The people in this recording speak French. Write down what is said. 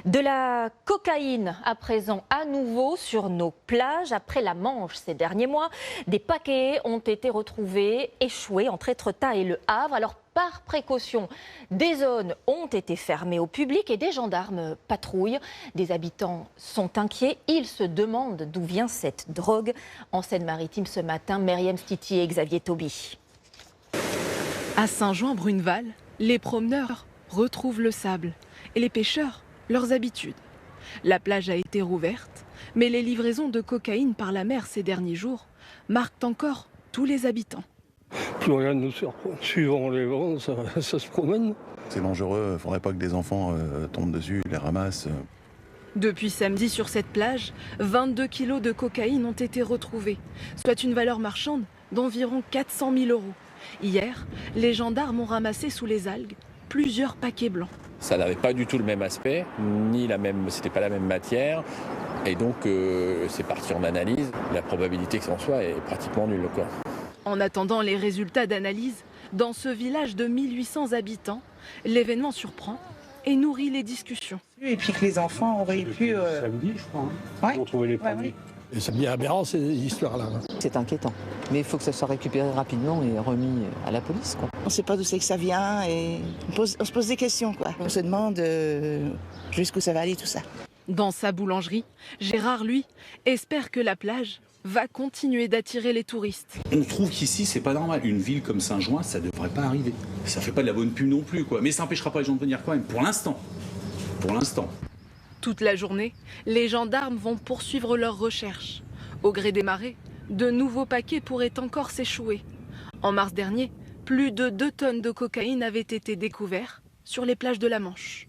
De la cocaïne à présent à nouveau sur nos plages. Après la Manche ces derniers mois, des paquets ont été retrouvés échoués entre Étretat et Le Havre. Alors par précaution, des zones ont été fermées au public et des gendarmes patrouillent. Des habitants sont inquiets. Ils se demandent d'où vient cette drogue. En Seine-Maritime ce matin, Myriam Stiti et Xavier Tauby. À Saint-Jean-Bruneval, les promeneurs retrouvent le sable et les pêcheurs leurs habitudes. La plage a été rouverte, mais les livraisons de cocaïne par la mer ces derniers jours marquent encore tous les habitants. Plus rien ne nous surprend. Suivant les vents, ça se promène. C'est dangereux, il ne faudrait pas que des enfants tombent dessus, les ramassent. Depuis samedi sur cette plage, 22 kilos de cocaïne ont été retrouvés, soit une valeur marchande d'environ 400 000 €. Hier, les gendarmes ont ramassé sous les algues plusieurs paquets blancs. Ça n'avait pas du tout le même aspect, c'était pas la même matière. Et donc c'est parti en analyse. La probabilité que ça en soit est pratiquement nulle, quoi. En attendant les résultats d'analyse, dans ce village de 1800 habitants, l'événement surprend et nourrit les discussions. Et puis que les enfants auraient pu... Samedi, je crois. Ouais. Ils ont trouvé les premiers. Et ça devient aberrant, ces histoires-là. C'est inquiétant, mais il faut que ça soit récupéré rapidement et remis à la police, quoi. On ne sait pas d'où c'est que ça vient et on se pose des questions, quoi. On se demande jusqu'où ça va aller tout ça. Dans sa boulangerie, Gérard, lui, espère que la plage va continuer d'attirer les touristes. On trouve qu'ici, c'est pas normal. Une ville comme Saint-Jean, ça devrait pas arriver. Ça fait pas de la bonne pub non plus, quoi. Mais ça n'empêchera pas les gens de venir quand même, pour l'instant. Pour l'instant. Toute la journée, les gendarmes vont poursuivre leurs recherches. Au gré des marées, de nouveaux paquets pourraient encore s'échouer. En mars dernier, plus de 2 tonnes de cocaïne avaient été découvertes sur les plages de la Manche.